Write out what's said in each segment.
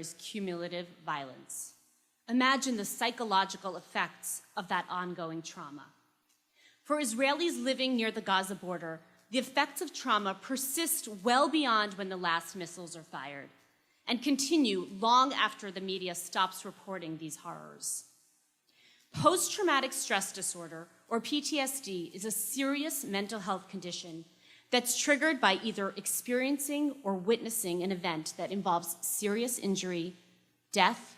is cumulative violence. Imagine the psychological effects of that ongoing trauma. For Israelis living near the Gaza border, the effects of trauma persist well beyond when the last missiles are fired and continue long after the media stops reporting these horrors. Post-traumatic stress disorder, or PTSD, is a serious mental health condition that's triggered by either experiencing or witnessing an event that involves serious injury, death,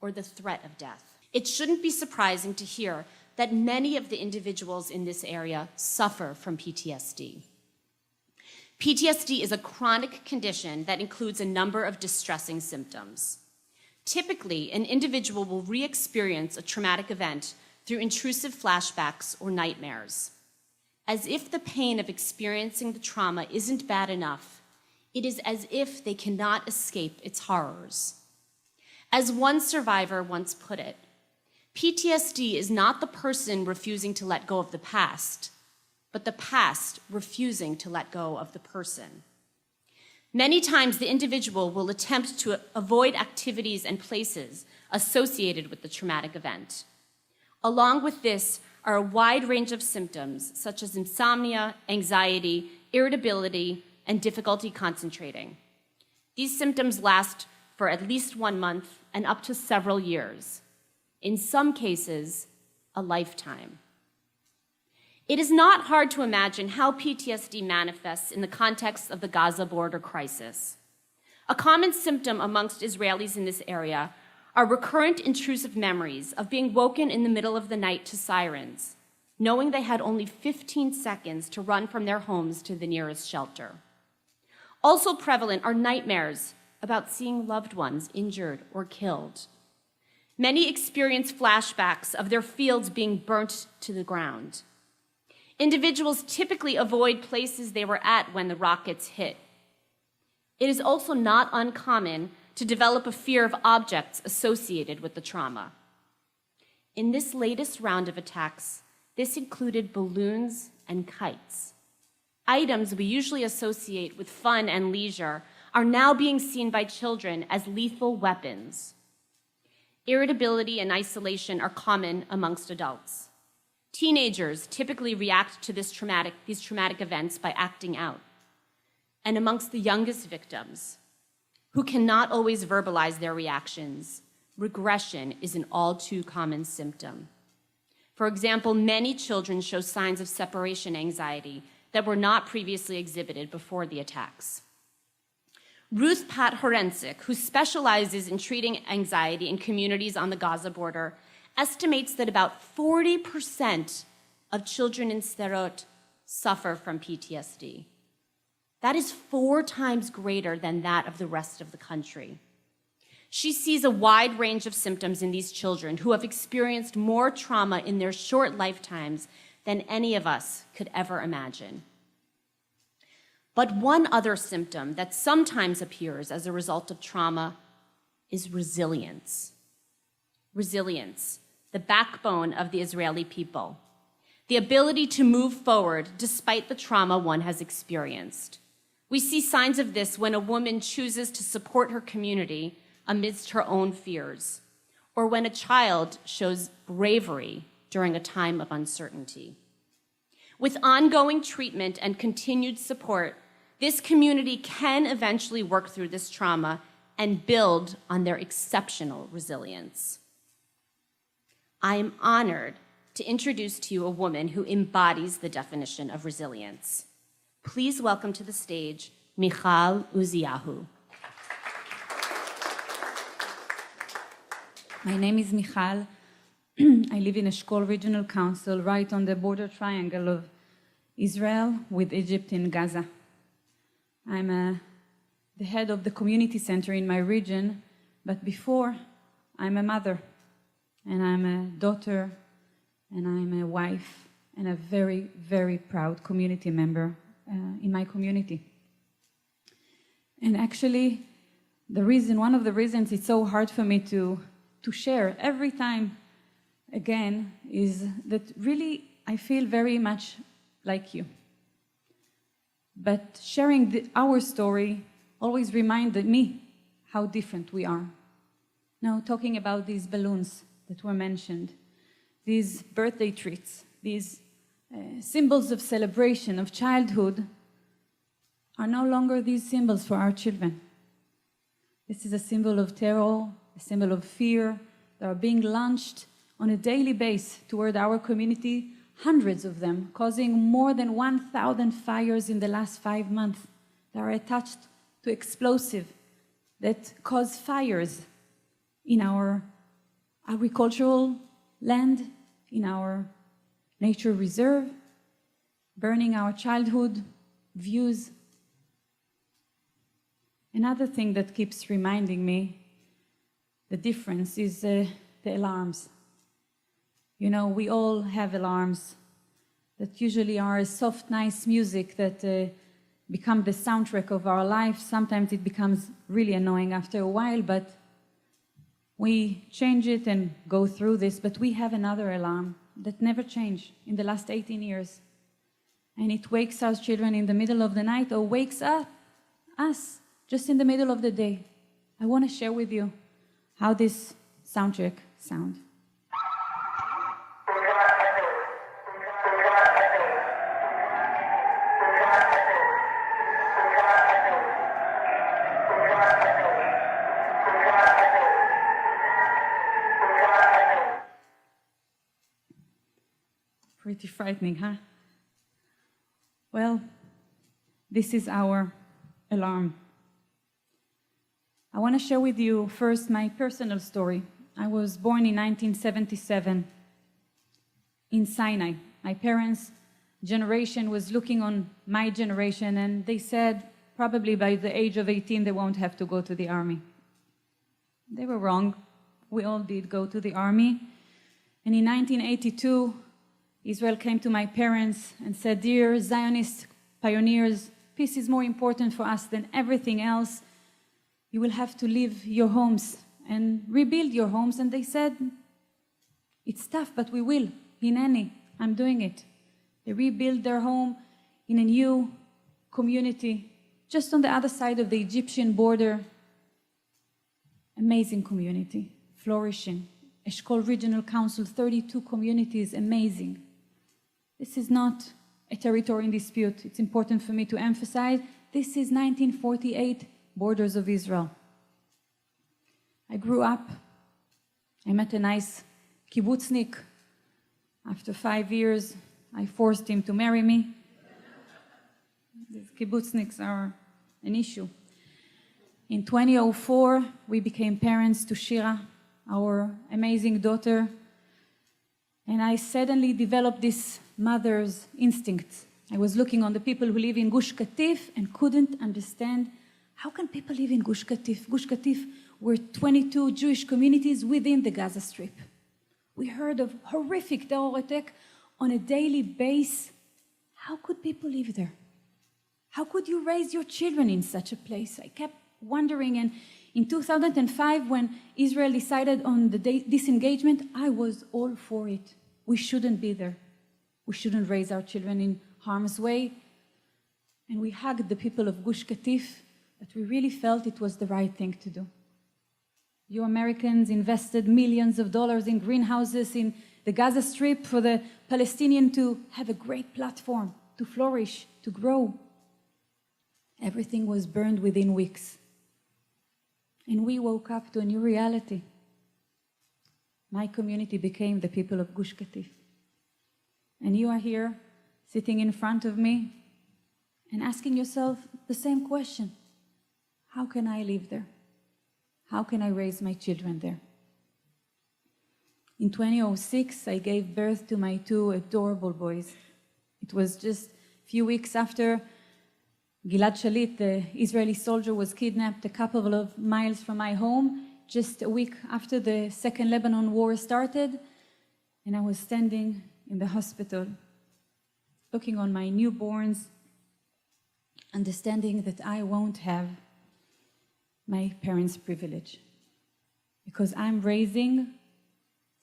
or the threat of death. It shouldn't be surprising to hear that many of the individuals in this area suffer from PTSD. PTSD is a chronic condition that includes a number of distressing symptoms. Typically, an individual will re-experience a traumatic event through intrusive flashbacks or nightmares. As if the pain of experiencing the trauma isn't bad enough, it is as if they cannot escape its horrors. As one survivor once put it, PTSD is not the person refusing to let go of the past, but the past refusing to let go of the person. Many times, the individual will attempt to avoid activities and places associated with the traumatic event. Along with this are a wide range of symptoms, such as insomnia, anxiety, irritability, and difficulty concentrating. These symptoms last for at least 1 month and up to several years. In some cases, a lifetime. It is not hard to imagine how PTSD manifests in the context of the Gaza border crisis. A common symptom amongst Israelis in this area are recurrent intrusive memories of being woken in the middle of the night to sirens, knowing they had only 15 seconds to run from their homes to the nearest shelter. Also prevalent are nightmares about seeing loved ones injured or killed. Many experience flashbacks of their fields being burnt to the ground. Individuals typically avoid places they were at when the rockets hit. It is also not uncommon to develop a fear of objects associated with the trauma. In this latest round of attacks, this included balloons and kites. Items we usually associate with fun and leisure are now being seen by children as lethal weapons. Irritability and isolation are common amongst adults. Teenagers typically react to these traumatic events by acting out. And amongst the youngest victims, who cannot always verbalize their reactions, regression is an all too common symptom. For example, many children show signs of separation anxiety that were not previously exhibited before the attacks. Ruth Pat Horensik, who specializes in treating anxiety in communities on the Gaza border, estimates that about 40% of children in Sderot suffer from PTSD. That is 4 times greater than that of the rest of the country. She sees a wide range of symptoms in these children who have experienced more trauma in their short lifetimes than any of us could ever imagine. But one other symptom that sometimes appears as a result of trauma is resilience. Resilience, the backbone of the Israeli people. The ability to move forward despite the trauma one has experienced. We see signs of this when a woman chooses to support her community amidst her own fears, or when a child shows bravery during a time of uncertainty. With ongoing treatment and continued support, this community can eventually work through this trauma and build on their exceptional resilience. I am honored to introduce to you a woman who embodies the definition of resilience. Please welcome to the stage, Michal Uziyahu. My name is Michal. I live in Eshkol Regional Council, right on the border triangle of Israel with Egypt in Gaza. I'm the head of the community center in my region, but before, I'm a mother, and I'm a daughter, and I'm a wife, and a very, very proud community member in my community. And actually, one of the reasons it's so hard for me to share every time again is that really I feel very much like you. But sharing our story always reminded me how different we are Now, talking about these balloons that were mentioned, these birthday treats, these symbols of celebration, of childhood, are no longer these symbols for our children. This is a symbol of terror, a symbol of fear that are being launched on a daily basis toward our community, hundreds of them, causing more than 1,000 fires in the last 5 months that are attached to explosive that cause fires in our agricultural land, in our nature reserve, burning our childhood views. Another thing that keeps reminding me the difference is the alarms. You know, we all have alarms that usually are soft, nice music that become the soundtrack of our life. Sometimes it becomes really annoying after a while, but we change it and go through this. But we have another alarm that never changed in the last 18 years. And it wakes our children in the middle of the night or wakes up us just in the middle of the day. I want to share with you how this soundtrack sounds. Pretty frightening, huh? Well, this is our alarm. I want to share with you first my personal story. I was born in 1977 in Sinai. My parents' generation was looking on my generation, and they said probably by the age of 18 they won't have to go to the army. They were wrong. We all did go to the army. And in 1982, Israel came to my parents and said, "Dear Zionist pioneers, peace is more important for us than everything else. You will have to leave your homes and rebuild your homes." And they said, "It's tough, but we will. Hineni, I'm doing it." They rebuilt their home in a new community just on the other side of the Egyptian border. Amazing community, flourishing. Eshkol Regional Council, 32 communities, amazing. This is not a territory in dispute. It's important for me to emphasize. This is 1948 borders of Israel. I grew up. I met a nice kibbutznik. After 5 years, I forced him to marry me. These kibbutzniks are an issue. In 2004, we became parents to Shira, our amazing daughter, and I suddenly developed this mother's instinct. I was looking on the people who live in Gush Katif and couldn't understand how can people live in Gush Katif. Gush Katif were 22 Jewish communities within the Gaza Strip. We heard of horrific terror attack on a daily basis. How could people live there? How could you raise your children in such a place? I kept wondering, and in 2005, when Israel decided on the disengagement, I was all for it. We shouldn't be there. We shouldn't raise our children in harm's way. And we hugged the people of Gush Katif, but we really felt it was the right thing to do. You Americans invested millions of dollars in greenhouses in the Gaza Strip for the Palestinians to have a great platform, to flourish, to grow. Everything was burned within weeks. And we woke up to a new reality. My community became the people of Gush Katif. And you are here, sitting in front of me, and asking yourself the same question. How can I live there? How can I raise my children there? In 2006, I gave birth to my 2 adorable boys. It was just a few weeks after Gilad Shalit, the Israeli soldier, was kidnapped a couple of miles from my home, just a week after the Second Lebanon War started, and I was standing in the hospital, looking on my newborns, understanding that I won't have my parents' privilege, because I'm raising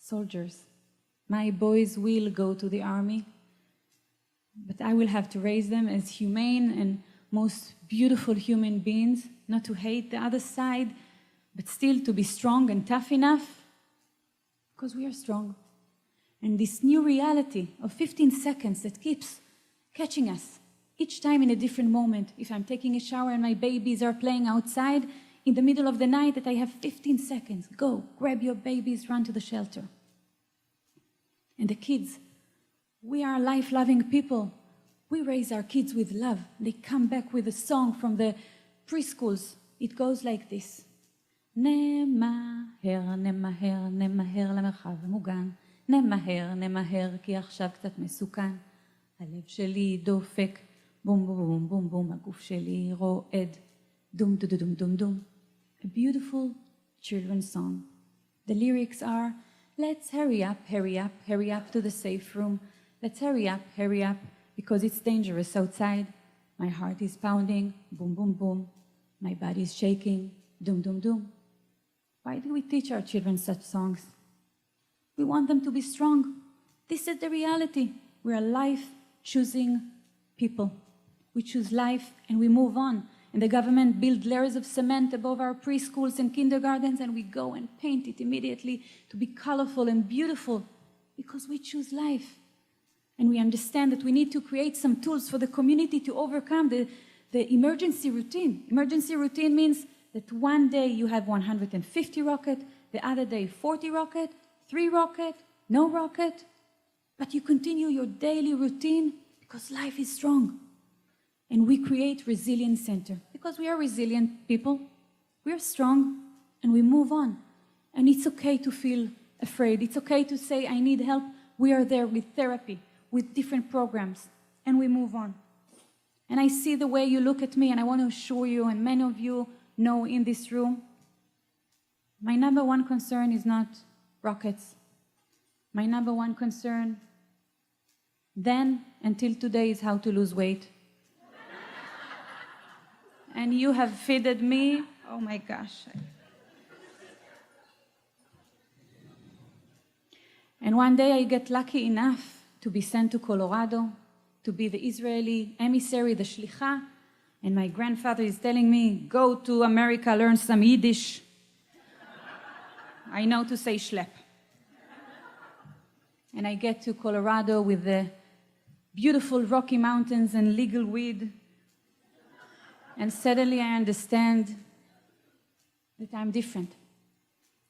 soldiers. My boys will go to the army, but I will have to raise them as humane and most beautiful human beings, not to hate the other side, but still to be strong and tough enough, because we are strong. And this new reality of 15 seconds that keeps catching us, each time in a different moment. If I'm taking a shower and my babies are playing outside, in the middle of the night, that I have 15 seconds. Go, grab your babies, run to the shelter. And the kids, we are life-loving people. We raise our kids with love. They come back with a song from the preschools. It goes like this. נמהר, נמהר, נמהר למרחב המוגן. נמהר, נמהר, כי עכשיו קצת מסוכן. הלב שלי דופק, בום בום בום בום בום, הגוף שלי רועד. דום דום דום דום דום. A beautiful children's song. The lyrics are, let's hurry up, hurry up, hurry up to the safe room. Let's hurry up, because it's dangerous outside. My heart is pounding, boom, boom, boom. My body is shaking, doom, doom, doom. Why do we teach our children such songs? We want them to be strong. This is the reality. We are life-choosing people. We choose life and we move on. And the government builds layers of cement above our preschools and kindergartens, and we go and paint it immediately to be colorful and beautiful because we choose life. And we understand that we need to create some tools for the community to overcome the emergency routine. Emergency routine means that one day you have 150 rocket, the other day 40 rocket, 3 rocket, no rocket, but you continue your daily routine because life is strong. And we create resilience center because we are resilient people. We are strong and we move on. And it's okay to feel afraid. It's okay to say, I need help. We are there with therapy, with different programs, and we move on. And I see the way you look at me, and I want to assure you, and many of you know in this room, my number one concern is not rockets. My number one concern then until today is how to lose weight. And you have fed me, oh my gosh. And one day I get lucky enough to be sent to Colorado, to be the Israeli emissary, the shlicha, and my grandfather is telling me, go to America, learn some Yiddish. I know to say schlep. And I get to Colorado with the beautiful Rocky Mountains and legal weed. And suddenly I understand that I'm different.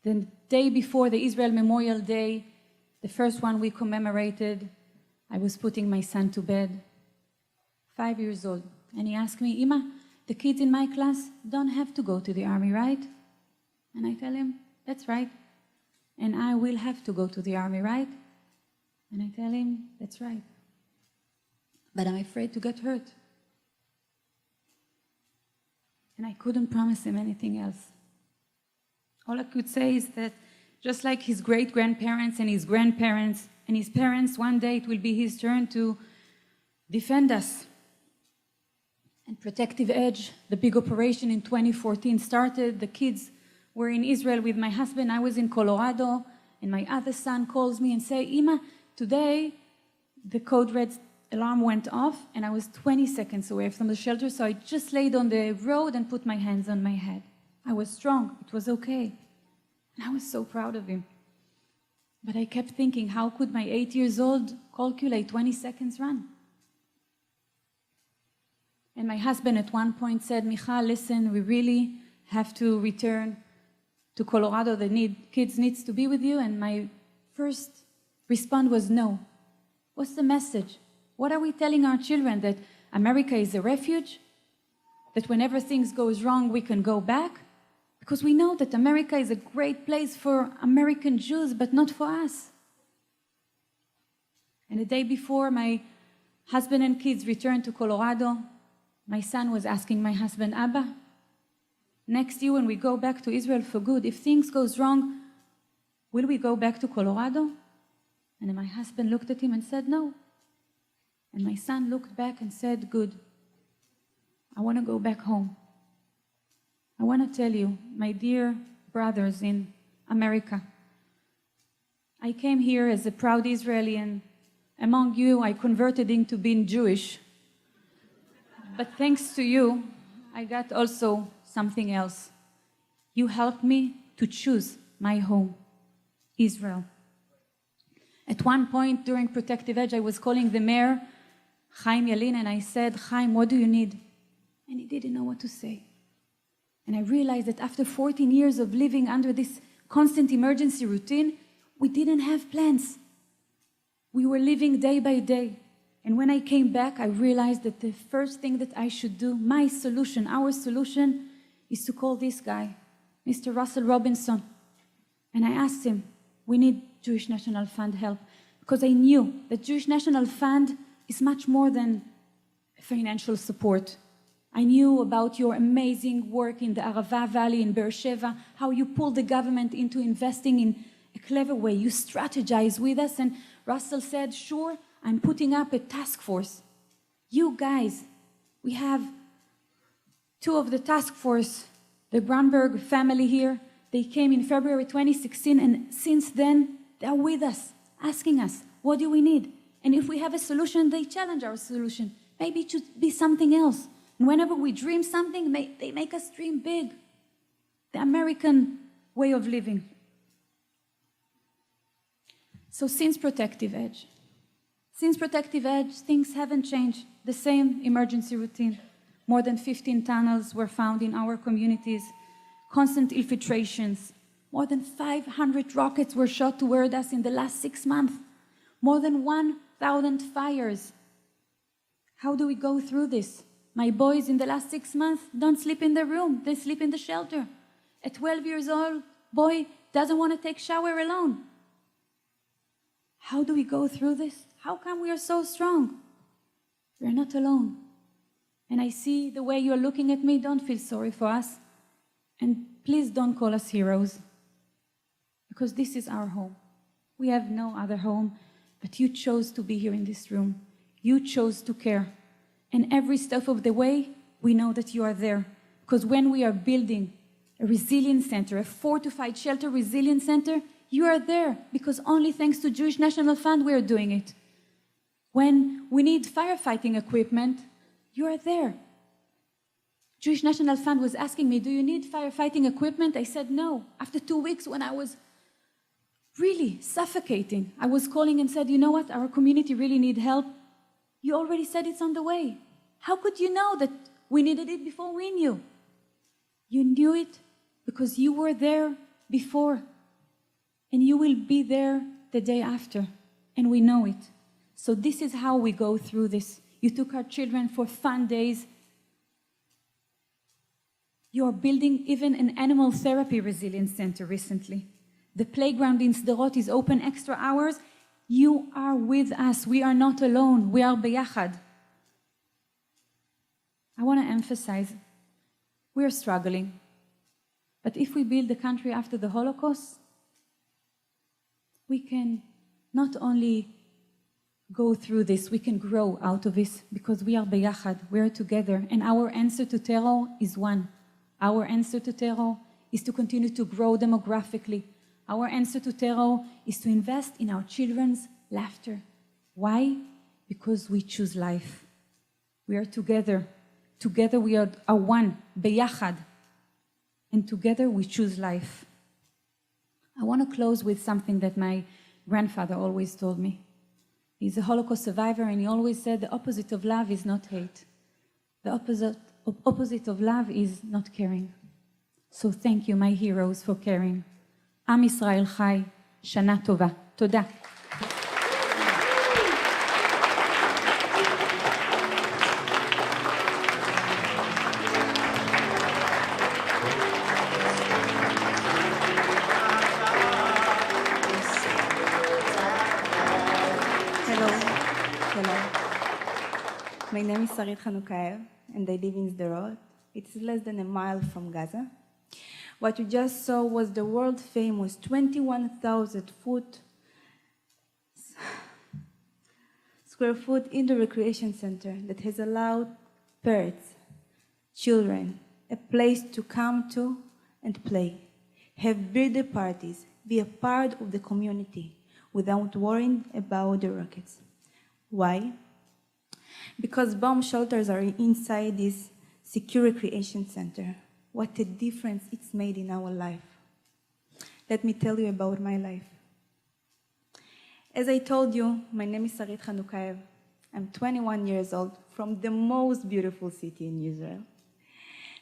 The day before the Israel Memorial Day, the first one we commemorated, I was putting my son to bed, 5 years old. And he asked me, Ima, the kids in my class don't have to go to the army, right? And I tell him, that's right. And I will have to go to the army, right? And I tell him, that's right. But I'm afraid to get hurt. And I couldn't promise him anything else. All I could say is that just like his great-grandparents and his grandparents and his parents, one day it will be his turn to defend us. And Protective Edge, the big operation in 2014 started. The kids were in Israel with my husband. I was in Colorado, and my other son calls me and says, Ima, today the code red alarm went off, and I was 20 seconds away from the shelter, so I just laid on the road and put my hands on my head. I was strong. It was okay. And I was so proud of him. But I kept thinking, how could my 8 years old calculate 20 seconds run? And my husband at one point said, Michal, listen, we really have to return to Colorado. The kids needs to be with you. And my first response was no. What's the message? What are we telling our children? That America is a refuge? That whenever things goes wrong, we can go back? Because we know that America is a great place for American Jews, but not for us. And the day before my husband and kids returned to Colorado, my son was asking my husband, Abba, next year when we go back to Israel for good, if things goes wrong, will we go back to Colorado? And then my husband looked at him and said, no. And my son looked back and said, good. I want to go back home. I want to tell you, my dear brothers in America, I came here as a proud Israeli, and among you, I converted into being Jewish. But thanks to you, I got also something else. You helped me to choose my home, Israel. At one point during Protective Edge, I was calling the mayor, Chaim Yalin, and I said, Chaim, what do you need? And he didn't know what to say. And I realized that after 14 years of living under this constant emergency routine, we didn't have plans. We were living day by day. And when I came back, I realized that the first thing that I should do, my solution, our solution, is to call this guy, Mr. Russel Robinson. And I asked him, we need Jewish National Fund help. Because I knew that Jewish National Fund is much more than financial support. I knew about your amazing work in the Arava Valley in Beersheba, how you pulled the government into investing in a clever way. You strategized with us, and Russell said, sure, I'm putting up a task force. You guys, we have two of the task force, the Brandberg family here. They came in February 2016, and since then, they're with us, asking us, what do we need? And if we have a solution, they challenge our solution. Maybe it should be something else. And whenever we dream something, they make us dream big. The American way of living. So since Protective Edge, things haven't changed. The same emergency routine. More than 15 tunnels were found in our communities. Constant infiltrations. More than 500 rockets were shot toward us in the last 6 months. More than 1,000 fires. How do we go through this? My boys in the last 6 months don't sleep in their room. They sleep in the shelter. A 12 years old boy doesn't want to take shower alone. How do we go through this? How come we are so strong? We're not alone. And I see the way you're looking at me. Don't feel sorry for us. And please don't call us heroes. Because this is our home. We have no other home. But you chose to be here in this room. You chose to care. And every step of the way, we know that you are there. Because when we are building a resilience center, a fortified shelter resilience center, you are there. Because only thanks to Jewish National Fund, we are doing it. When we need firefighting equipment, you are there. Jewish National Fund was asking me, do you need firefighting equipment? I said no. After 2 weeks, when I was really suffocating, I was calling and said, you know what, our community really need help. You already said it's on the way. How could you know that we needed it before we knew? You knew it because you were there before. And you will be there the day after. And we know it. So this is how we go through this. You took our children for fun days. You are building even an animal therapy resilience center recently. The playground in Sderot is open extra hours. You are with us. We are not alone. We are beyachad. I want to emphasize, we are struggling. But if we build the country after the Holocaust, we can not only go through this, we can grow out of this because we are beyachad. We are together. And our answer to terror is one. Our answer to terror is to continue to grow demographically. Our answer to terror is to invest in our children's laughter. Why? Because we choose life. We are together. Together we are one, beyachad. And together we choose life. I want to close with something that my grandfather always told me. He's a Holocaust survivor, and he always said the opposite of love is not hate. The opposite of love is not caring. So thank you, my heroes, for caring. Am Yisrael Chai, Shana Tova. Toda. My name is Sarit Khanoukaev, and I live in Sderot. It's less than a mile from Gaza. What you just saw was the world-famous 21,000 square foot indoor recreation center that has allowed parents, children, a place to come to and play, have birthday parties, be a part of the community without worrying about the rockets. Why? Because bomb shelters are inside this secure recreation center. what a difference it's made in our life. Let me tell you about my life. As I told you, my name is Sarit Khanoukaev. I'm 21 years old from the most beautiful city in Israel.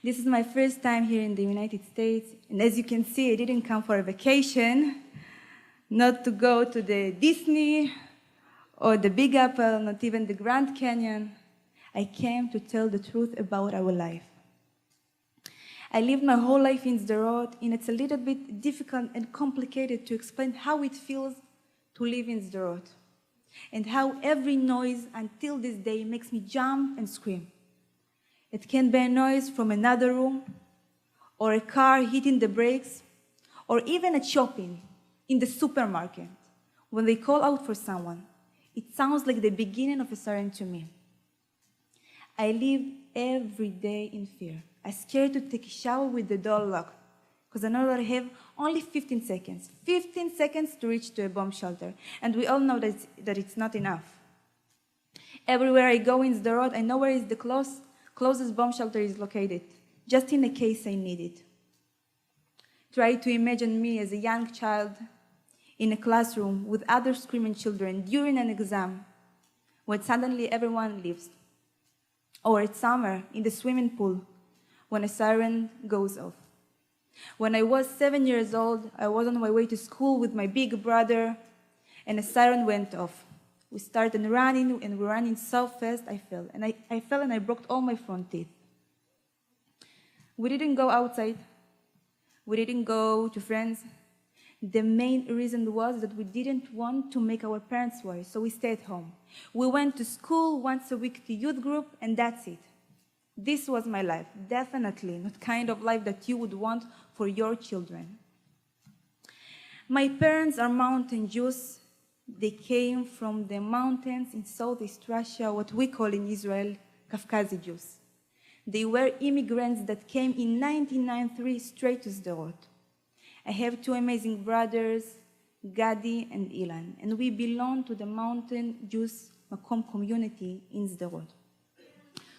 This is my first time here in the United States, and as you can see, I didn't come for a vacation, not to go to the Disney or the Big Apple, not even the Grand Canyon. I came to tell the truth about our life. I lived my whole life in Sderot, and it's a little bit difficult and complicated to explain how it feels to live in Sderot, and how every noise until this day makes me jump and scream. It can be a noise from another room, or a car hitting the brakes, or even at shopping in the supermarket. When they call out for someone, it sounds like the beginning of a siren to me. I live every day in fear. I'm scared to take a shower with the door locked, because I know that I have only 15 seconds. 15 seconds to reach to a bomb shelter, and we all know that it's not enough. Everywhere I go in Sderot, I know where is the closest bomb shelter is located, just in case I need it. Try to imagine me as a young child in a classroom with other screaming children during an exam, when suddenly everyone leaves. Or at summer in the swimming pool, when a siren goes off. When I was 7 years old, I was on my way to school with my big brother, and a siren went off. We started running, and we ran so fast I fell. And I fell and I broke all my front teeth. We didn't go outside. We didn't go to friends. The main reason was that we didn't want to make our parents worry, so we stayed home. We went to school once a week to youth group, and that's it. This was my life, definitely not kind of life that you would want for your children. My parents are mountain Jews. They came from the mountains in Southeast Russia, what we call in Israel, Kafkazi Jews. They were immigrants that came in 1993 straight to Sderot. I have two amazing brothers, Gadi and Ilan, and we belong to the mountain Jews Makom community in Sderot.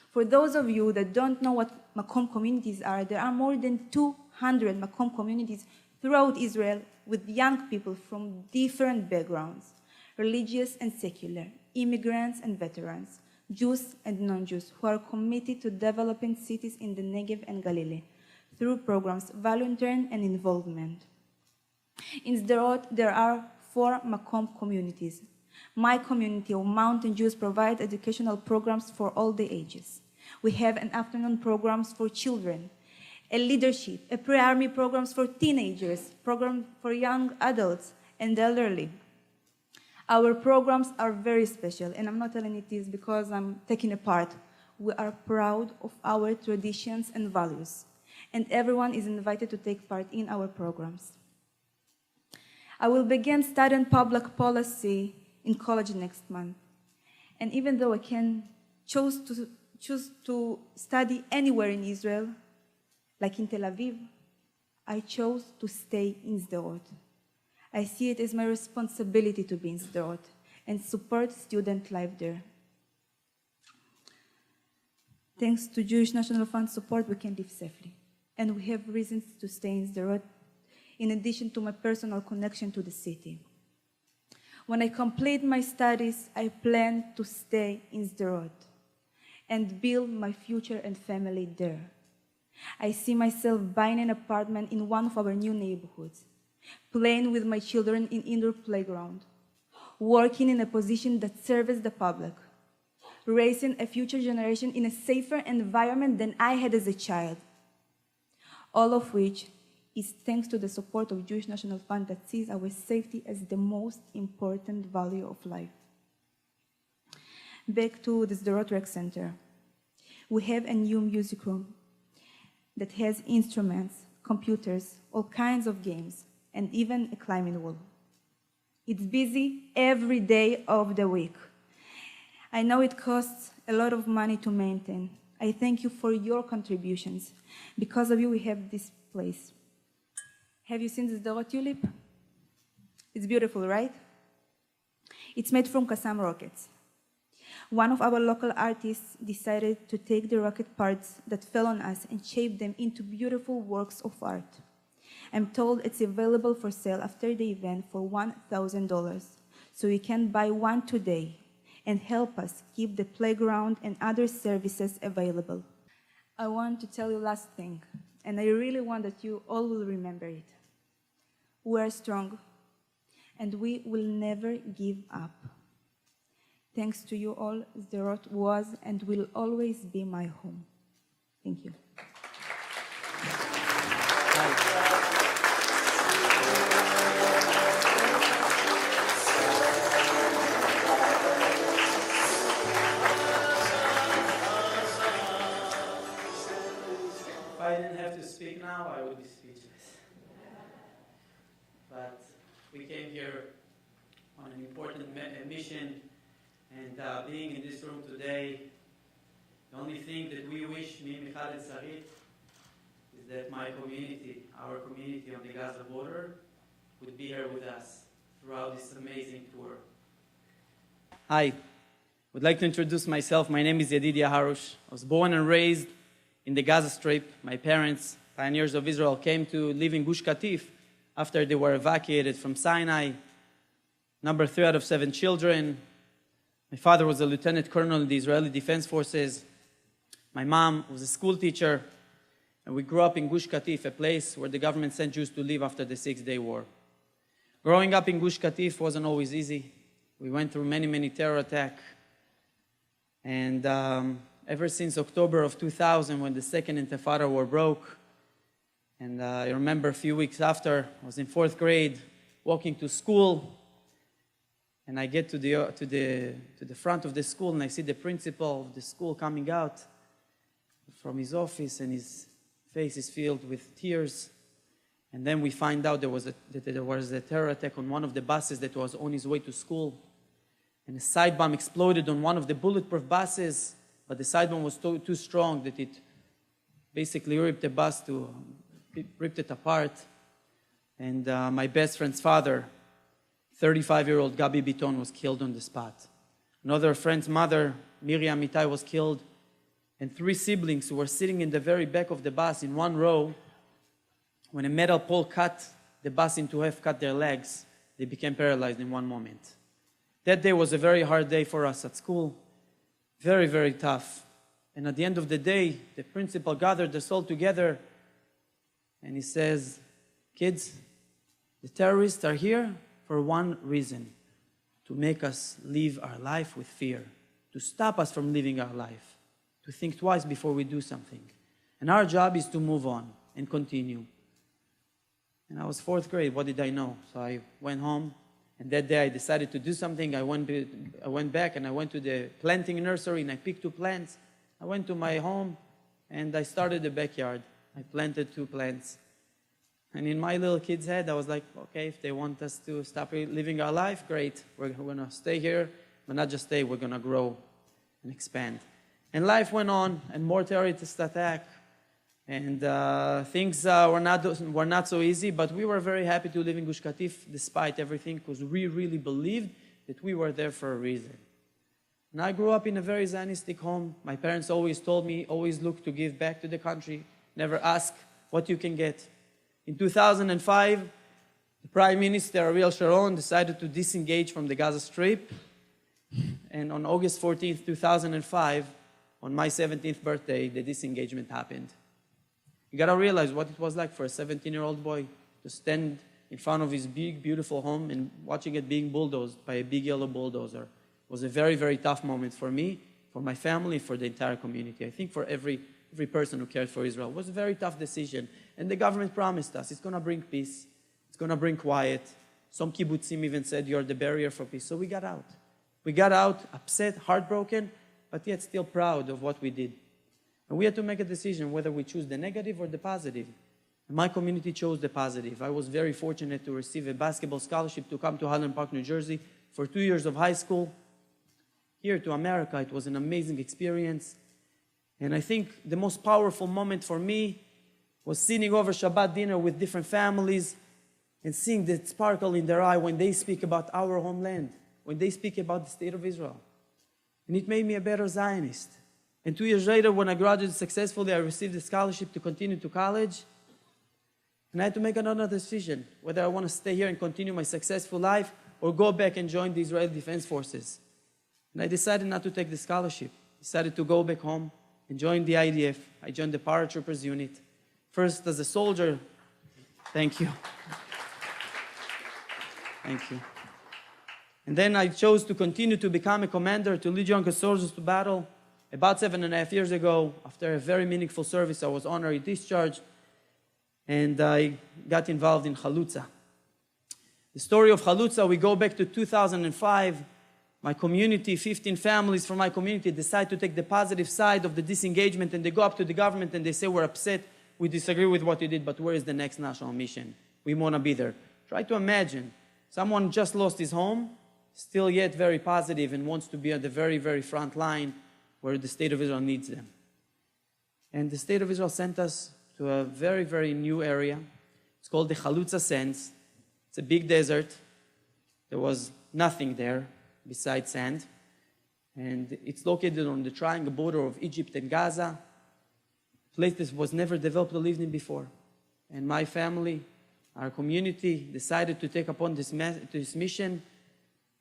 For those of you that don't know what Makom communities are, there are more than 200 Makom communities throughout Israel with young people from different backgrounds, religious and secular, immigrants and veterans, Jews and non-Jews, who are committed to developing cities in the Negev and Galilee through programs, volunteering and involvement. In Sderot, there are 4 Makom communities. My community of mountain Jews provides educational programs for all the ages. We have an afternoon programs for children, a leadership, a pre-army programs for teenagers, program for young adults and elderly. Our programs are very special, and I'm not telling it this because I'm taking a part. We are proud of our traditions and values, and everyone is invited to take part in our programs. I will begin studying public policy in college next month, and even though I can choose to study anywhere in Israel, like in Tel Aviv, I chose to stay in Sderot. I see it as my responsibility to be in Sderot and support student life there. Thanks to Jewish National Fund support, we can live safely. And we have reasons to stay in Sderot, in addition to my personal connection to the city. When I complete my studies, I plan to stay in Sderot and build my future and family there. I see myself buying an apartment in one of our new neighborhoods, playing with my children in indoor playground, working in a position that serves the public, raising a future generation in a safer environment than I had as a child. All of which is thanks to the support of Jewish National Fund that sees our safety as the most important value of life. Back to the Sderot Rec Center. We have a new music room that has instruments, computers, all kinds of games, and even a climbing wall. It's busy every day of the week. I know it costs a lot of money to maintain. I thank you for your contributions. Because of you, we have this place. Have you seen the Sderot tulip? It's beautiful, right? It's made from Qassam rockets. One of our local artists decided to take the rocket parts that fell on us and shape them into beautiful works of art. I'm told it's available for sale after the event for $1,000, so you can buy one today and help us keep the playground and other services available. I want to tell you last thing, and I really want that you all will remember it. We are strong, and we will never give up. Thanks to you all, Sderot was and will always be my home. Thank you. If I didn't have to speak now, I would be speechless. But we came here on an important mission, and being in this room today, the only thing that we wish, me, Michal and Sarit, is that my community, our community on the Gaza border, would be here with us throughout this amazing tour. Hi, I would like to introduce myself. My name is Yedidya Harush. I was born and raised in the Gaza Strip. My parents, pioneers of Israel, came to live in Gush Katif after they were evacuated from Sinai. Number 3 out of 7 children. My father was a lieutenant colonel in the Israeli Defense Forces. My mom was a school teacher. And we grew up in Gush Katif, a place where the government sent Jews to live after the Six-Day War. Growing up in Gush Katif wasn't always easy. We went through many, many terror attacks. And ever since October of 2000, when the second Intifada war broke, and I remember a few weeks after, I was in 4th grade, walking to school, and I get to the front of the school, and I see the principal of the school coming out from his office, and his face is filled with tears. And then we find out that there was a terror attack on one of the buses that was on his way to school. And a side bomb exploded on one of the bulletproof buses, but the side bomb was too strong that it basically ripped the bus ripped it apart. And my best friend's father, 35-year-old Gabi Biton, was killed on the spot. Another friend's mother, Miriam Itai, was killed. And 3 siblings who were sitting in the very back of the bus in one row, when a metal pole cut the bus into half, cut their legs, they became paralyzed in one moment. That day was a very hard day for us at school. Very, very tough. And at the end of the day, the principal gathered us all together and he says, kids, the terrorists are here for one reason: to make us live our life with fear, to stop us from living our life, to think twice before we do something. And our job is to move on and continue. And I was 4th grade, what did I know? So I went home, and that day I decided to do something. I went back and I went to the planting nursery and I picked 2 plants. I went to my home and I started the backyard. I planted 2 plants. And in my little kid's head, I was like, okay, if they want us to stop living our life, great. We're going to stay here, but not just stay, we're going to grow and expand. And life went on, and more terrorist attack. And things were not so easy, but we were very happy to live in Gush Katif despite everything, because we really believed that we were there for a reason. And I grew up in a very Zionistic home. My parents always told me, always look to give back to the country, never ask what you can get. In 2005, the Prime Minister, Ariel Sharon, decided to disengage from the Gaza Strip. And on August 14th, 2005, on my 17th birthday, the disengagement happened. You gotta realize what it was like for a 17-year-old boy to stand in front of his big, beautiful home and watching it being bulldozed by a big yellow bulldozer. It was a very, very tough moment for me, for my family, for the entire community. I think for every person who cared for Israel. It was a very tough decision. And the government promised us it's gonna bring peace, it's gonna bring quiet. Some kibbutzim even said, you're the barrier for peace. So we got out. We got out, upset, heartbroken, but yet still proud of what we did. And we had to make a decision whether we choose the negative or the positive. And my community chose the positive. I was very fortunate to receive a basketball scholarship to come to Highland Park, New Jersey for 2 years of high school. Here to America, it was an amazing experience. And I think the most powerful moment for me was sitting over Shabbat dinner with different families and seeing the sparkle in their eye when they speak about our homeland, when they speak about the state of Israel. And it made me a better Zionist. And 2 years later, when I graduated successfully, I received a scholarship to continue to college. And I had to make another decision, whether I want to stay here and continue my successful life or go back and join the Israeli Defense Forces. And I decided not to take the scholarship. Decided to go back home and join the IDF. I joined the Paratroopers unit. First as a soldier. Thank you. Thank you. And then I chose to continue to become a commander, to lead younger soldiers to battle. About 7.5 years ago, after a very meaningful service, I was honorary discharged, and I got involved in Halutza. The story of Halutza, we go back to 2005. My community, 15 families from my community, decide to take the positive side of the disengagement, and they go up to the government and they say, we're upset, we disagree with what you did, but where is the next national mission? We want to be there. Try to imagine someone just lost his home, still yet very positive and wants to be at the very, very front line where the state of Israel needs them. And the state of Israel sent us to a very, very new area. It's called the Halutza Sands. It's a big desert. There was nothing there besides sand. And it's located on the triangle border of Egypt and Gaza, a place that was never developed or lived in before. And my family, our community, decided to take upon this mission.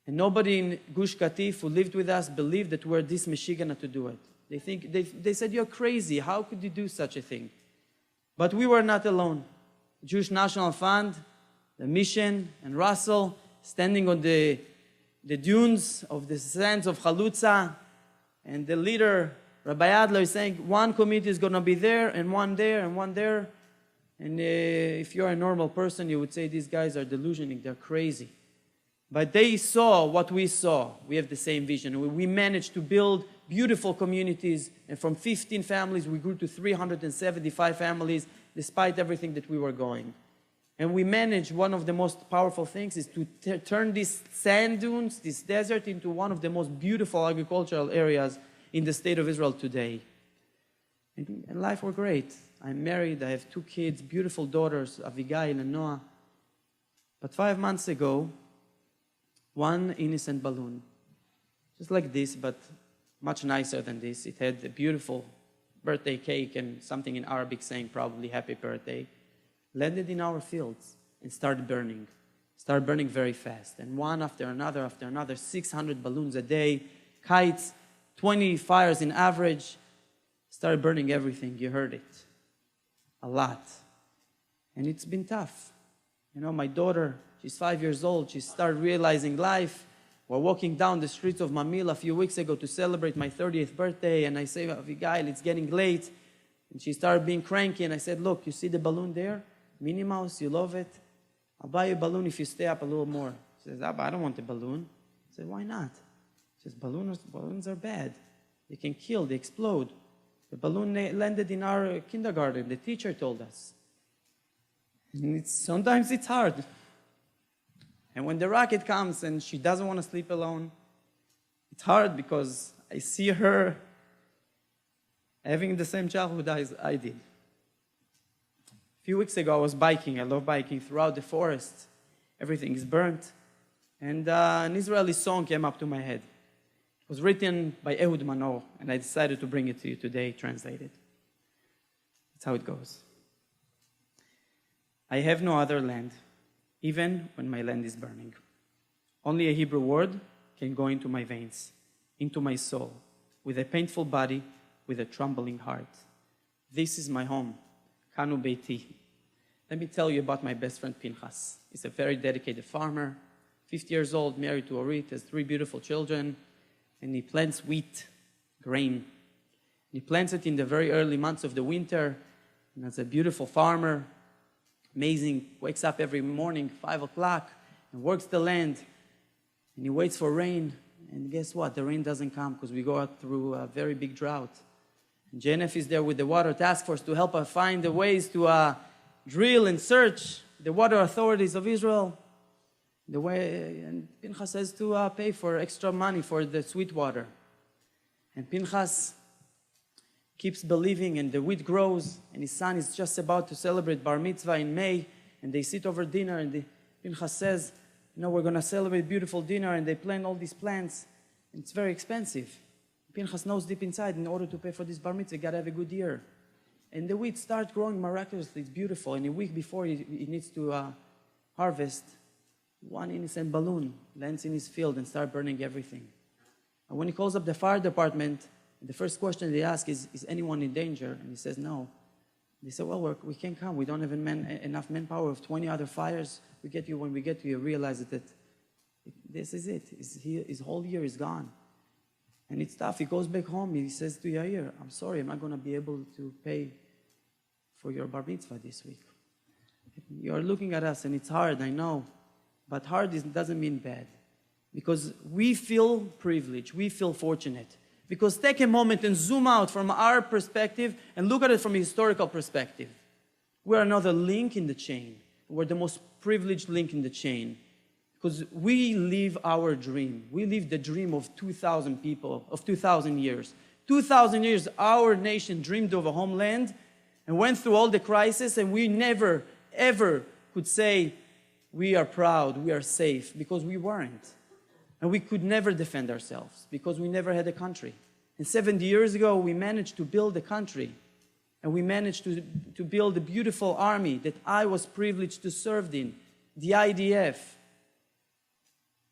And nobody in Gush Katif who lived with us believed that we're this Michigana to do it. They said, you're crazy. How could you do such a thing? But we were not alone. The Jewish National Fund, the mission, and Russell standing on the dunes of the sands of Halutza, and the leader, Rabbi Adler, is saying, one committee is going to be there, and one there, and one there. And if you're a normal person, you would say, these guys are delusioning, they're crazy. But they saw what we saw. We have the same vision. We managed to build beautiful communities, and from 15 families, we grew to 375 families, despite everything that we were going. And we managed, one of the most powerful things is to turn these sand dunes, this desert, into one of the most beautiful agricultural areas in the state of Israel today. And life were great. I'm married, I have 2 kids, beautiful daughters, Avigail and Noah. But 5 months ago, one innocent balloon, just like this, but much nicer than this. It had a beautiful birthday cake and something in Arabic saying probably happy birthday, landed in our fields and started burning very fast. And one after another, 600 balloons a day, kites, 20 fires in average, started burning everything. You heard it. A lot. And it's been tough. You know, my daughter, she's 5 years old. She started realizing life. We're walking down the streets of Mamil a few weeks ago to celebrate my 30th birthday. And I say, Avigail, it's getting late. And she started being cranky. And I said, look, you see the balloon there? Minnie Mouse, you love it? I'll buy you a balloon if you stay up a little more. She says, Abba, I don't want a balloon. I said, why not? She says, balloons are bad. They can kill, they explode. The balloon landed in our kindergarten. The teacher told us. And sometimes it's hard. And when the rocket comes and she doesn't want to sleep alone, it's hard because I see her having the same childhood as I did. A few weeks ago, I was biking. I love biking throughout the forest. Everything is burnt. And an Israeli song came up to my head. It was written by Ehud Manor, and I decided to bring it to you today, translated. That's how it goes. I have no other land, even when my land is burning. Only a Hebrew word can go into my veins, into my soul, with a painful body, with a trembling heart. This is my home, Kanu Beiti. Let me tell you about my best friend Pinchas. He's a very dedicated farmer, 50 years old, married to Orit, has 3 beautiful children, and he plants wheat, grain. He plants it in the very early months of the winter, and as a beautiful farmer, amazing, wakes up every morning, 5 o'clock, and works the land, and he waits for rain, and guess what? The rain doesn't come because we go out through a very big drought. And JNF is there with the water task force to help us find the ways to drill and search the water authorities of Israel. And Pinchas has to pay for extra money for the sweet water. And Pinchas keeps believing, and the wheat grows, and his son is just about to celebrate bar mitzvah in May, and they sit over dinner, and Pinchas says, we're going to celebrate beautiful dinner, and they plant all these plants, and it's very expensive. Pinchas knows deep inside, in order to pay for this bar mitzvah, you gotta have a good year. And the wheat starts growing miraculously, it's beautiful. And a week before he needs to harvest, one innocent balloon lands in his field and starts burning everything. And when he calls up the fire department, the first question they ask is anyone in danger? And he says, no. They say, well, we can't come. We don't have enough manpower of 20 other fires. When we get to you, realize that this is it. His whole year is gone. And it's tough. He goes back home. He says to Yair, I'm sorry, I'm not going to be able to pay for your bar mitzvah this week. You're looking at us, and it's hard, I know. But hard doesn't mean bad. Because we feel privileged. We feel fortunate. Because take a moment and zoom out from our perspective and look at it from a historical perspective. We're another link in the chain. We're the most privileged link in the chain. Because we live our dream. We live the dream of 2,000 people, of 2,000 years. 2,000 years, our nation dreamed of a homeland and went through all the crises, and we never, ever could say, we are proud, we are safe, because we weren't. And we could never defend ourselves because we never had a country. And 70 years ago, we managed to build a country. And we managed to build a beautiful army that I was privileged to serve in, the IDF.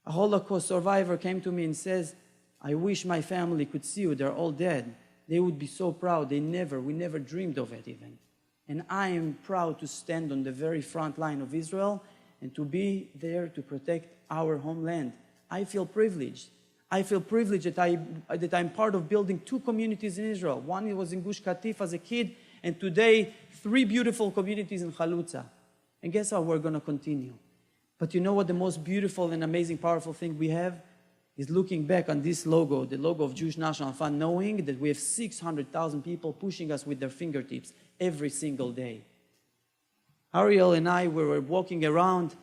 A Holocaust survivor came to me and says, I wish my family could see you, they're all dead. They would be so proud, we never dreamed of it even. And I am proud to stand on the very front line of Israel and to be there to protect our homeland. I feel privileged. I feel privileged that I'm part of building 2 communities in Israel. One was in Gush Katif as a kid, and today 3 beautiful communities in Halutza. And guess how we're going to continue? But you know what the most beautiful and amazing, powerful thing we have is looking back on this logo, the logo of Jewish National Fund, knowing that we have 600,000 people pushing us with their fingertips every single day. Ariel and I were walking around,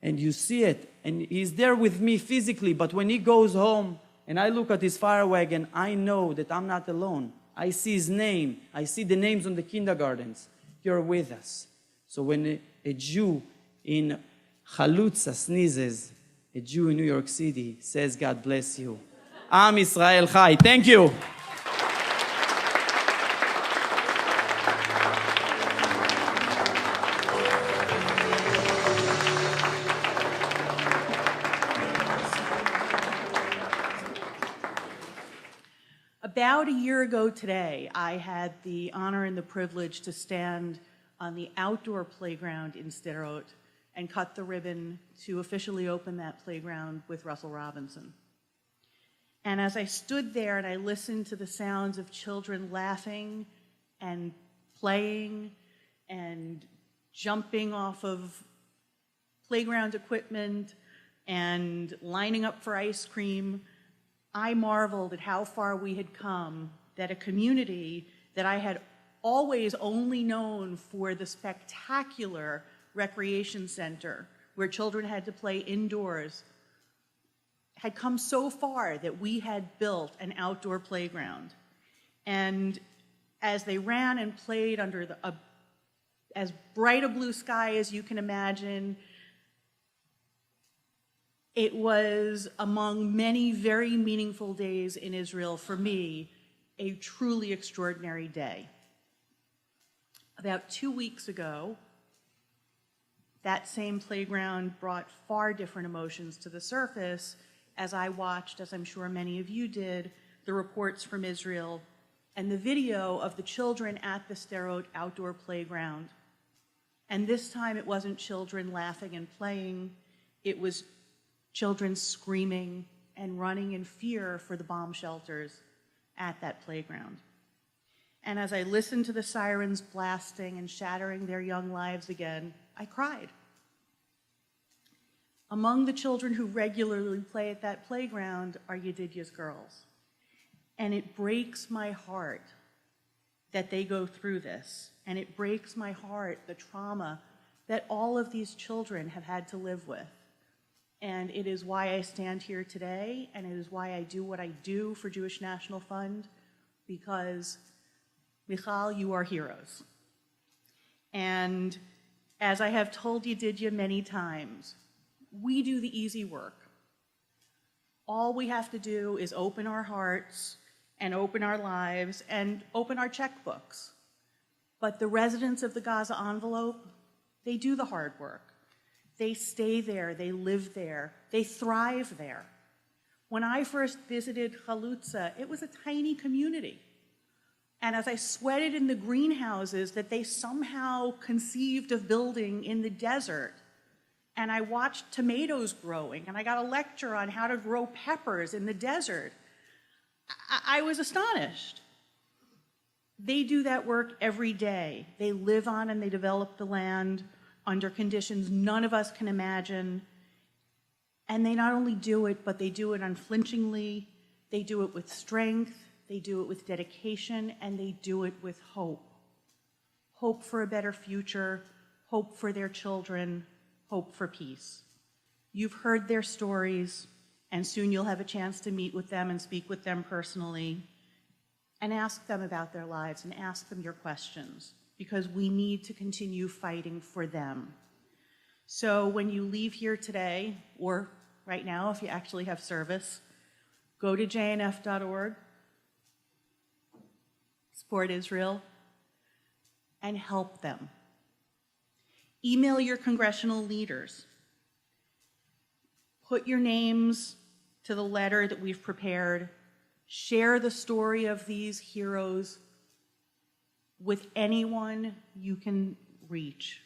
and you see it, and he's there with me physically, but when he goes home and I look at his fire wagon, I know that I'm not alone. I see his name. I see the names on the kindergartens. You're with us. So when a Jew in Halutza sneezes, a Jew in New York City says, God bless you. Am Israel Chai. Thank you. About a year ago today, I had the honor and the privilege to stand on the outdoor playground in Sderot and cut the ribbon to officially open that playground with Russel Robinson. And as I stood there and I listened to the sounds of children laughing and playing and jumping off of playground equipment and lining up for ice cream, I marveled at how far we had come, that a community that I had always only known for the spectacular recreation center where children had to play indoors had come so far that we had built an outdoor playground. And as they ran and played under as bright a blue sky as you can imagine, it was among many very meaningful days in Israel for me, a truly extraordinary day. About 2 weeks ago, that same playground brought far different emotions to the surface as I watched, as I'm sure many of you did, the reports from Israel and the video of the children at the Sderot outdoor playground. And this time it wasn't children laughing and playing, it was children screaming and running in fear for the bomb shelters at that playground. And as I listened to the sirens blasting and shattering their young lives again, I cried. Among the children who regularly play at that playground are Yedidya's girls. And it breaks my heart that they go through this. And it breaks my heart, the trauma that all of these children have had to live with. And it is why I stand here today, and it is why I do what I do for Jewish National Fund, because, Michal, you are heroes. And as I have told Yedidya many times, we do the easy work. All we have to do is open our hearts and open our lives and open our checkbooks. But the residents of the Gaza envelope, they do the hard work. They stay there, they live there, they thrive there. When I first visited Halutza, it was a tiny community. And as I sweated in the greenhouses that they somehow conceived of building in the desert, and I watched tomatoes growing, and I got a lecture on how to grow peppers in the desert, I was astonished. They do that work every day. They live on and they develop the land under conditions none of us can imagine. And they not only do it, but they do it unflinchingly, they do it with strength, they do it with dedication, and they do it with hope. Hope for a better future, hope for their children, hope for peace. You've heard their stories, and soon you'll have a chance to meet with them and speak with them personally, and ask them about their lives and ask them your questions, because we need to continue fighting for them. So when you leave here today, or right now if you actually have service, go to jnf.org, support Israel, and help them. Email your congressional leaders. Put your names to the letter that we've prepared. Share the story of these heroes with anyone you can reach.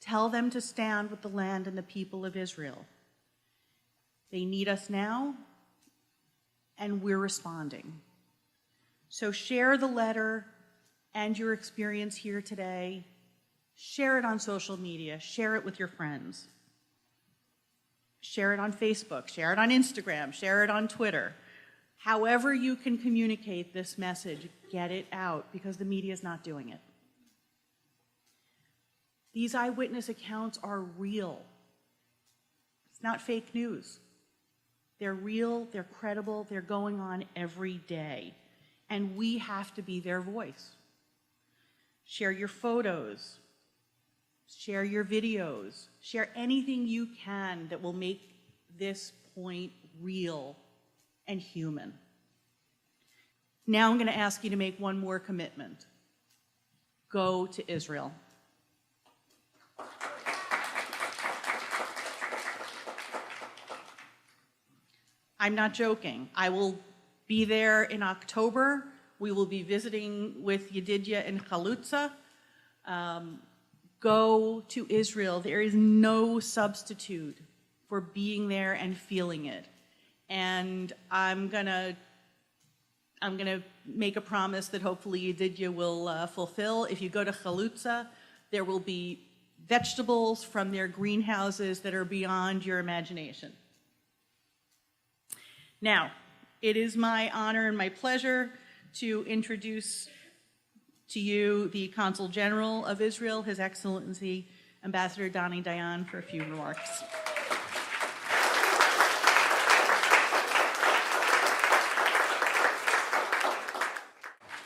Tell them to stand with the land and the people of Israel. They need us now, and we're responding. So share the letter and your experience here today. Share it on social media. Share it with your friends. Share it on Facebook. Share it on Instagram. Share it on Twitter. However you can communicate this message, get it out, because the media is not doing it. These eyewitness accounts are real. It's not fake news. They're real, they're credible, they're going on every day. And we have to be their voice. Share your photos. Share your videos. Share anything you can that will make this point real and human. Now I'm going to ask you to make one more commitment. Go to Israel. I'm not joking. I will be there in October. We will be visiting with Yedidya and Halutza. Go to Israel. There is no substitute for being there and feeling it. And I'm gonna make a promise that hopefully Aditya will fulfill. If you go to Halutza, there will be vegetables from their greenhouses that are beyond your imagination. Now, it is my honor and my pleasure to introduce to you the Consul General of Israel, His Excellency Ambassador Dani Dayan, for a few remarks.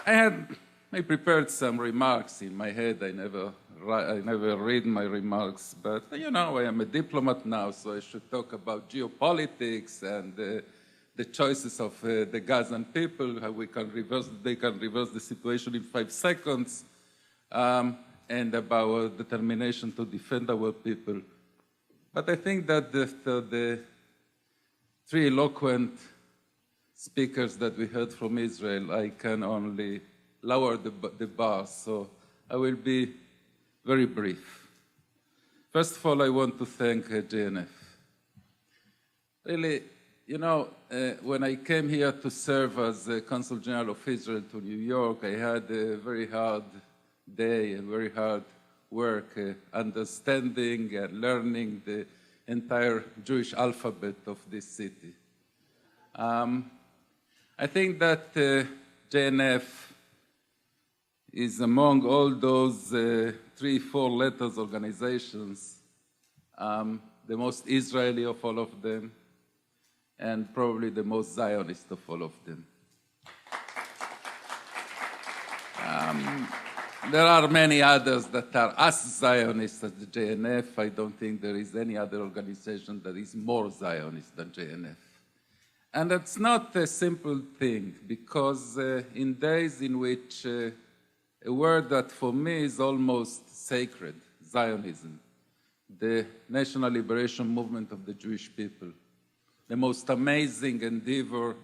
I prepared some remarks in my head. I never read my remarks, but you know, I am a diplomat now, so I should talk about geopolitics and the choices of the Gazan people, how they can reverse the situation in 5 seconds, and about our determination to defend our people. But I think that the 3 eloquent speakers that we heard from Israel, I can only lower the bar, so I will be very brief. First of all, I want to thank JNF. Really, you know, when I came here to serve as Consul General of Israel to New York, I had a very hard day and very hard work understanding and learning the entire Jewish alphabet of this city. I think that JNF is among all those 3-4 letters organizations, the most Israeli of all of them, and probably the most Zionist of all of them. There are many others that are as Zionist as the JNF. I don't think there is any other organization that is more Zionist than JNF. And that's not a simple thing, because in days in which a word that for me is almost sacred, Zionism, the national liberation movement of the Jewish people, the most amazing endeavor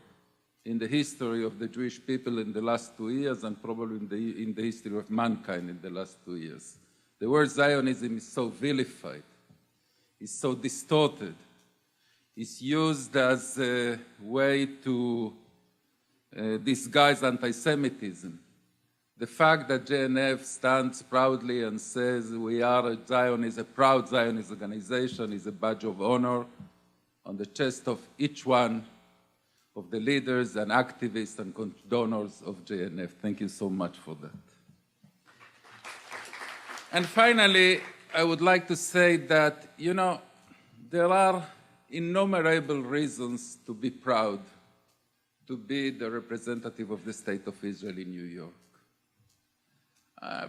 in the history of the Jewish people in the last 2 years, and probably in the history of mankind in the last 2 years. The word Zionism is so vilified, is so distorted, is used as a way to disguise anti-Semitism. The fact that JNF stands proudly and says we are a Zionist, a proud Zionist organization, is a badge of honor on the chest of each one of the leaders and activists and donors of JNF. Thank you so much for that. And finally, I would like to say that, you know, there are innumerable reasons to be proud to be the representative of the State of Israel in New York.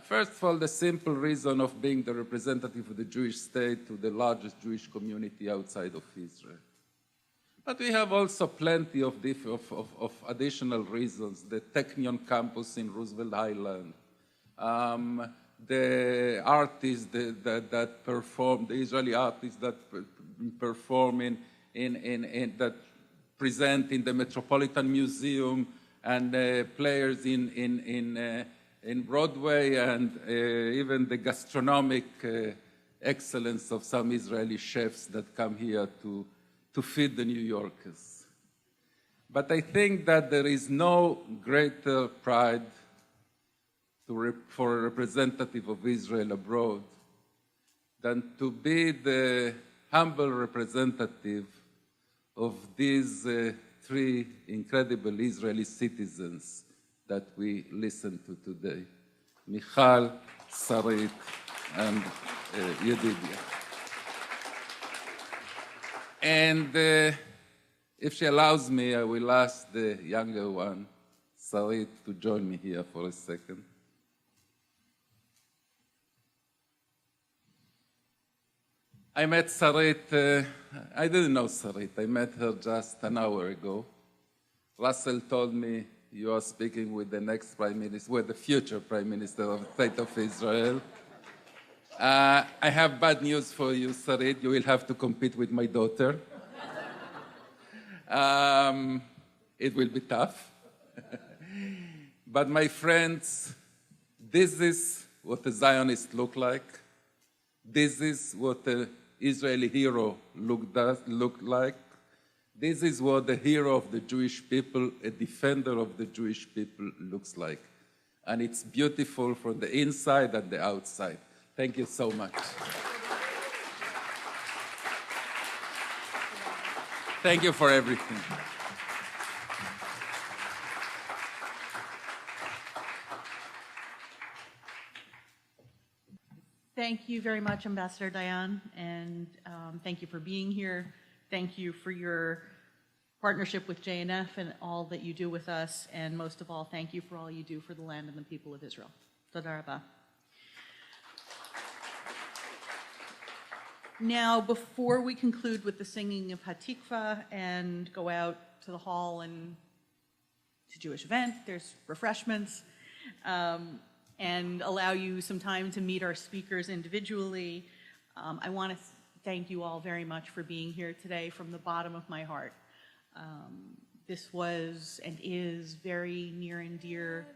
First of all, the simple reason of being the representative of the Jewish state to the largest Jewish community outside of Israel. But we have also plenty of additional reasons. The Technion campus in Roosevelt Island, the artists that perform, the Israeli artists that perform that present in the Metropolitan Museum, and players in Broadway, and even the gastronomic excellence of some Israeli chefs that come here to feed the New Yorkers. But I think that there is no greater pride for a representative of Israel abroad than to be the humble representative of these three incredible Israeli citizens that we listen to today, Michal, Sarit, and Yedidya. And if she allows me, I will ask the younger one, Sarit, to join me here for a second. I met Sarit, I didn't know Sarit, I met her just an hour ago. Russel told me, you are speaking with the next Prime Minister, with the future Prime Minister of the State of Israel. I have bad news for you, Sarit. You will have to compete with my daughter. It will be tough. But my friends, this is what a Zionist look like. This is what an Israeli hero looked like. This is what the hero of the Jewish people, a defender of the Jewish people, looks like. And it's beautiful from the inside and the outside. Thank you so much. Thank you for everything. Thank you very much, Ambassador Dayan, and thank you for being here. Thank you for your partnership with JNF and all that you do with us, and most of all, thank you for all you do for the land and the people of Israel. Toda rabba. Now, before we conclude with the singing of Hatikva and go out to the hall and to Jewish event, there's refreshments, and allow you some time to meet our speakers individually, I want to thank you all very much for being here today from the bottom of my heart. This was and is very near and dear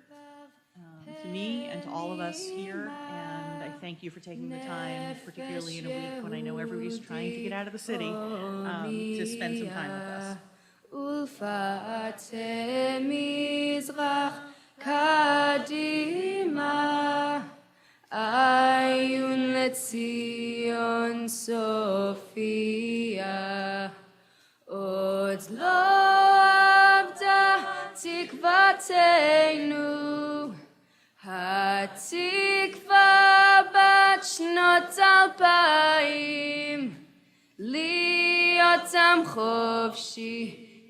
to me and to all of us here, and I thank you for taking the time, particularly in a week when I know everybody's trying to get out of the city, to spend some time with us. Ayun letzion Sophia, od lo avda tikvatenu, hatikva bat shnot 2000, liyotam chofshi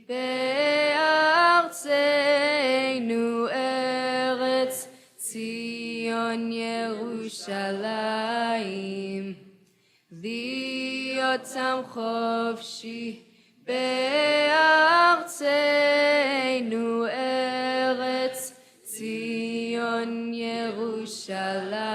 be'artzenu eretz Zion Yerushalayim, liyotam chofshi בארצנו ארץ ציון ירושלים